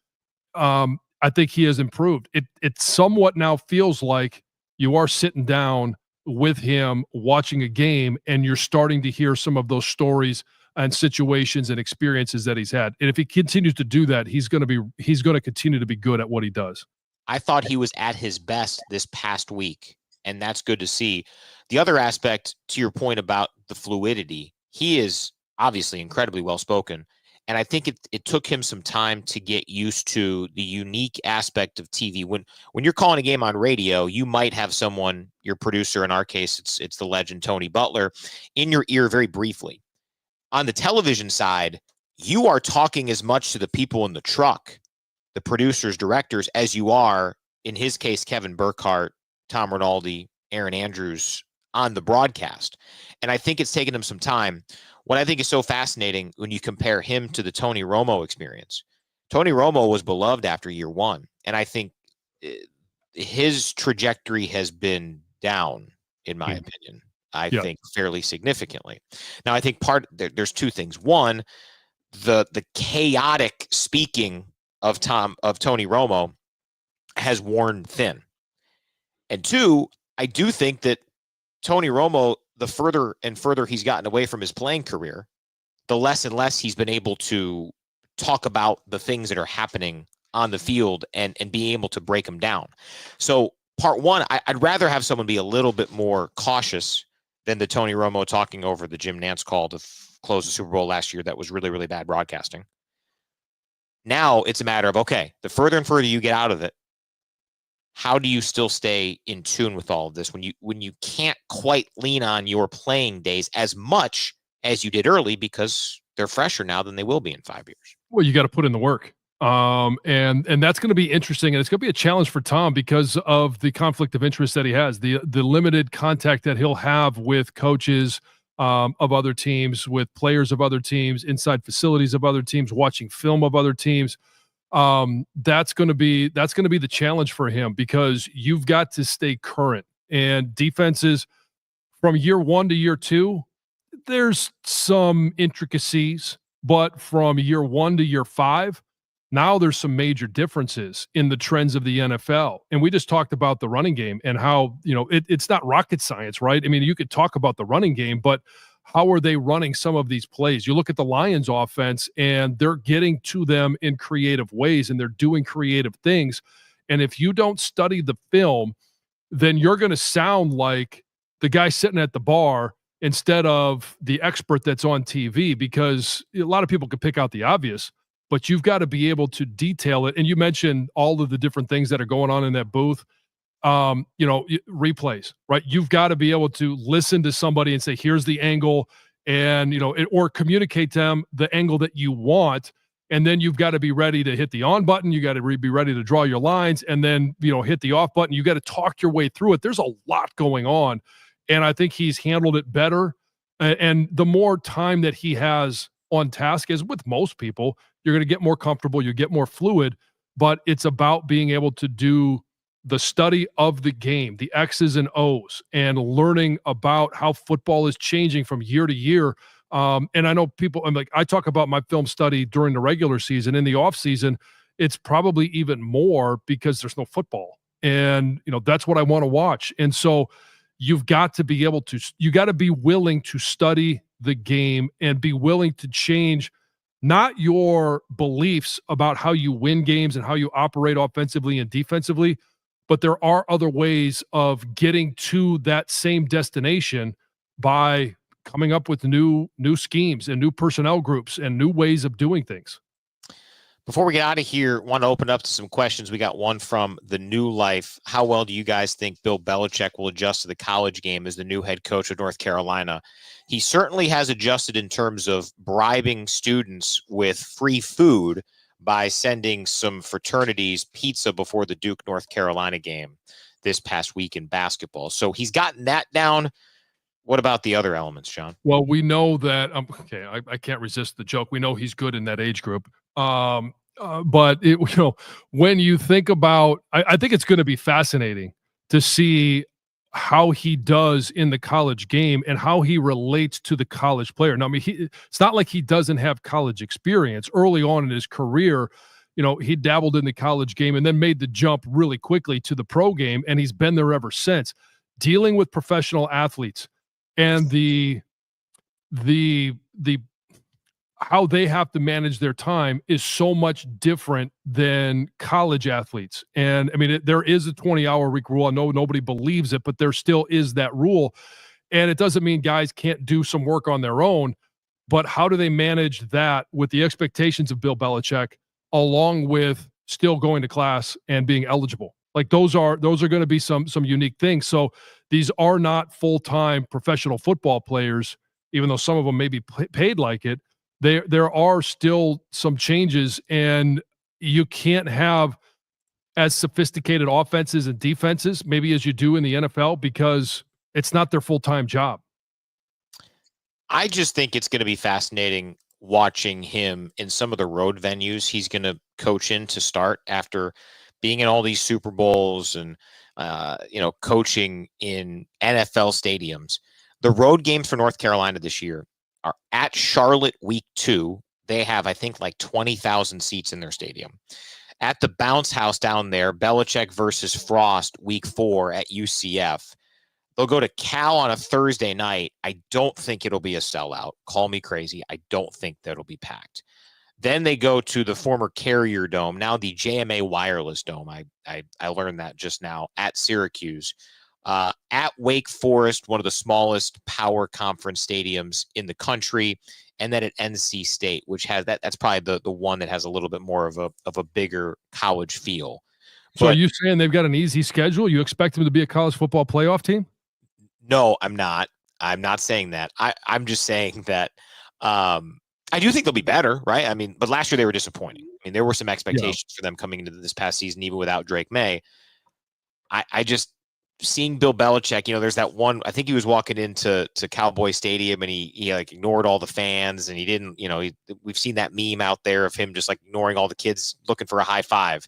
I think he has improved. It somewhat now feels like you are sitting down with him watching a game, and you're starting to hear some of those stories and situations and experiences that he's had. And if he continues to do that, he's going to continue to be good at what he does. I thought he was at his best this past week, and that's good to see. The other aspect, to your point about the fluidity, he is obviously incredibly well-spoken, and I think it took him some time to get used to the unique aspect of TV. When you're calling a game on radio, you might have someone, your producer, in our case, it's the legend Tony Butler, in your ear very briefly. On the television side, you are talking as much to the people in the truck, the producers, directors, as you are, in his case, Kevin Burkhardt, Tom Rinaldi, Aaron Andrews, on the broadcast. And I think it's taken him some time. What I think is so fascinating when you compare him to the Tony Romo experience, Tony Romo was beloved after year one. And I think his trajectory has been down, in my opinion. I think fairly significantly. Now, I think there's two things. One, the chaotic speaking of Tony Romo has worn thin. And two, I do think that Tony Romo, the further and further he's gotten away from his playing career, the less and less he's been able to talk about the things that are happening on the field and being able to break them down. So part one, I'd rather have someone be a little bit more cautious than the Tony Romo talking over the Jim Nantz call to close the Super Bowl last year. That was really, really bad broadcasting. Now it's a matter of, okay, the further and further you get out of it, how do you still stay in tune with all of this when you can't quite lean on your playing days as much as you did early because they're fresher now than they will be in 5 years? Well, you got to put in the work. And that's going to be interesting, and it's going to be a challenge for Tom because of the conflict of interest that he has, the limited contact that he'll have with coaches of other teams, with players of other teams, inside facilities of other teams, watching film of other teams. That's going to be the challenge for him because you've got to stay current. And defenses from year 1 to year 2, there's some intricacies, but from year 1 to year 5, now there's some major differences in the trends of the NFL. And we just talked about the running game and how, it's not rocket science, right? I mean, you could talk about the running game, but how are they running some of these plays? You look at the Lions offense and they're getting to them in creative ways and they're doing creative things. And if you don't study the film, then you're going to sound like the guy sitting at the bar instead of the expert that's on TV, because a lot of people can pick out the obvious, but you've got to be able to detail it. And you mentioned all of the different things that are going on in that booth. Replays, right? You've got to be able to listen to somebody and say, here's the angle, and, or communicate to them the angle that you want. And then you've got to be ready to hit the on button. You got to be ready to draw your lines and then, hit the off button. You got to talk your way through it. There's a lot going on. And I think he's handled it better. And the more time that he has on task, as with most people, you're going to get more comfortable, you get more fluid, but it's about being able to do the study of the game, the X's and O's, and learning about how football is changing from year to year. And I know people, I talk about my film study during the regular season. In the off season, it's probably even more because there's no football. And, that's what I want to watch. And so you got to be willing to study the game and be willing to change not your beliefs about how you win games and how you operate offensively and defensively, but there are other ways of getting to that same destination by coming up with new schemes and new personnel groups and new ways of doing things. Before we get out of here, want to open up to some questions. We got one from the New Life. How well do you guys think Bill Belichick will adjust to the college game as the new head coach of North Carolina? He certainly has adjusted in terms of bribing students with free food by sending some fraternities pizza before the Duke North Carolina game this past week in basketball. So he's gotten that down. What about the other elements, John? Well, we know that, I can't resist the joke. We know he's good in that age group. But when you think about, I think it's going to be fascinating to see how he does in the college game and how he relates to the college player. Now, it's not like he doesn't have college experience. Early on in his career, he dabbled in the college game and then made the jump really quickly to the pro game, and he's been there ever since. Dealing with professional athletes and the how they have to manage their time is so much different than college athletes. And there is a 20-hour week rule. I know nobody believes it, but there still is that rule. And it doesn't mean guys can't do some work on their own, but how do they manage that with the expectations of Bill Belichick, along with still going to class and being eligible? Like those are going to be some unique things. So these are not full-time professional football players, even though some of them may be paid like it. There are still some changes, and you can't have as sophisticated offenses and defenses maybe as you do in the NFL because it's not their full-time job. I just think it's going to be fascinating watching him in some of the road venues he's going to coach in to start after being in all these Super Bowls and, coaching in NFL stadiums. The road games for North Carolina this year are at Charlotte week 2, they have, I think, like 20,000 seats in their stadium. At the Bounce House down there, Belichick versus Frost, week 4 at UCF. They'll go to Cal on a Thursday night. I don't think it'll be a sellout. Call me crazy. I don't think that'll be packed. Then they go to the former Carrier Dome, now the JMA Wireless Dome. I learned that just now, at Syracuse. At Wake Forest, one of the smallest power conference stadiums in the country, and then at NC State, which has that's probably the one that has a little bit more of a bigger college feel. So are you saying they've got an easy schedule? You expect them to be a college football playoff team? No, I'm not. I'm not saying that. I'm just saying that I do think they'll be better, right? I mean, but last year they were disappointing. I mean, there were some expectations for them coming into this past season, even without Drake May. I just seeing Bill Belichick, there's that one, I think he was walking into Cowboy Stadium and he like ignored all the fans and he didn't, we've seen that meme out there of him just like ignoring all the kids looking for a high five.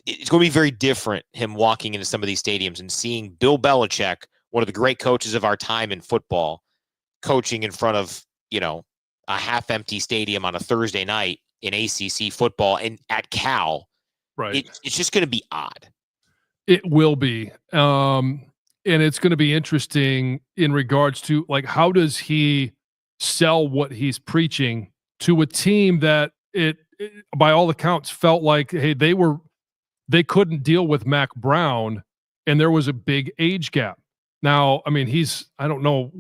It's going to be very different, him walking into some of these stadiums and seeing Bill Belichick, one of the great coaches of our time in football, coaching in front of, a half-empty stadium on a Thursday night in ACC football and at Cal. Right. It's just going to be odd. It will be. And it's going to be interesting in regards to, like, how does he sell what he's preaching to a team that it by all accounts felt like, hey, they couldn't deal with Mac Brown and there was a big age gap. Now, I mean, I don't know,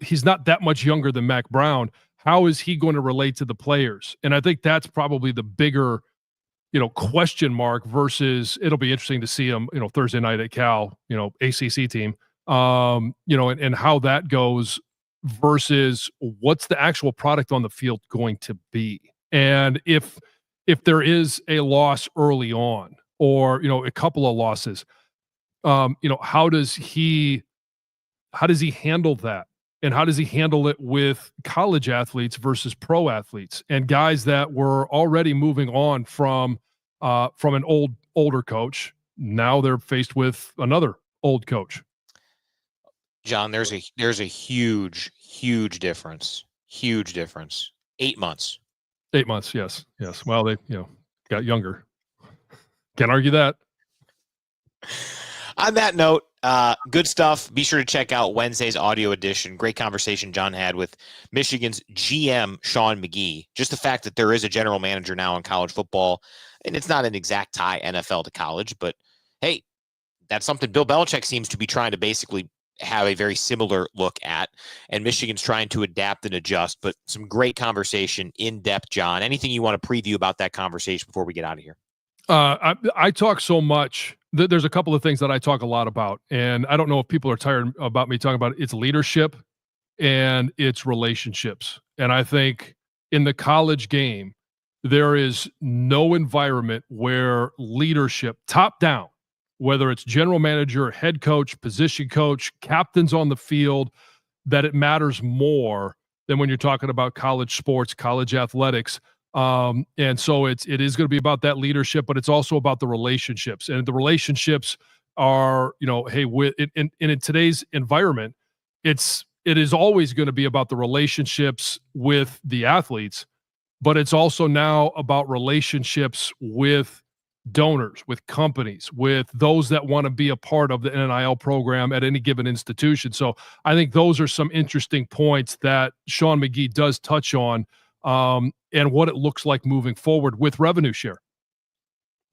he's not that much younger than Mac Brown. How is he going to relate to the players? And I think that's probably the bigger, question mark versus it'll be interesting to see him, Thursday night at Cal, ACC team, and how that goes versus what's the actual product on the field going to be. And if there is a loss early on or, a couple of losses, how does he handle that? And how does he handle it with college athletes versus pro athletes and guys that were already moving on from an older coach? Now they're faced with another old coach. John, there's a huge difference. Huge difference. 8 months. 8 months. Yes. Well, they got younger. Can't argue that. On that note, good stuff. Be sure to check out Wednesday's audio edition. Great conversation John had with Michigan's GM, Sean Magee. Just the fact that there is a general manager now in college football, and it's not an exact tie NFL to college, but hey, that's something Bill Belichick seems to be trying to basically have a very similar look at, and Michigan's trying to adapt and adjust, but some great conversation, in depth, John. Anything you want to preview about that conversation before we get out of here? I talk so much. There's a couple of things that I talk a lot about, and I don't know if people are tired about me talking about it. It's leadership and it's relationships. And I think in the college game, there is no environment where leadership, top down, whether it's general manager, head coach, position coach, captains on the field, that it matters more than when you're talking about college sports, college athletics. And so it is going to be about that leadership, but it's also about the relationships, and the relationships are, hey, in today's environment, it is always going to be about the relationships with the athletes, but it's also now about relationships with donors, with companies, with those that want to be a part of the NIL program at any given institution. So I think those are some interesting points that Sean Magee does touch on, and what it looks like moving forward with revenue share.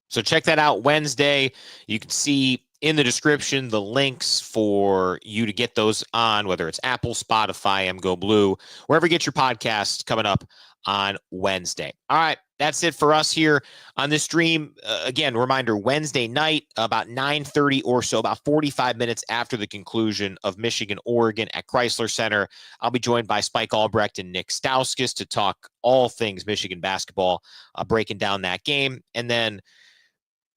So check that out Wednesday. You can see in the description the links for you to get those on, whether it's Apple, Spotify, Go Blue, wherever you get your podcasts, coming up on Wednesday. All right, that's it for us here on this stream. Again, reminder, Wednesday night, about 9:30 or so, about 45 minutes after the conclusion of Michigan-Oregon at Chrysler Center, I'll be joined by Spike Albrecht and Nick Stauskas to talk all things Michigan basketball, breaking down that game. And then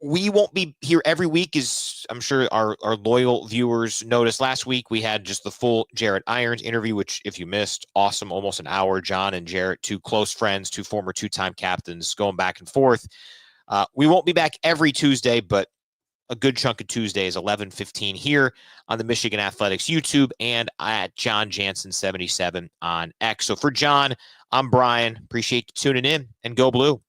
we won't be here every week, as I'm sure our loyal viewers noticed. Last week, we had just the full Jarrett Irons interview, which, if you missed, awesome, almost an hour. Jon and Jarrett, two close friends, two former two-time captains, going back and forth. We won't be back every Tuesday, but a good chunk of Tuesdays, 11:15 here on the Michigan Athletics YouTube and at Jon Jansen 77 on X. So for Jon, I'm Brian. Appreciate you tuning in, and go blue.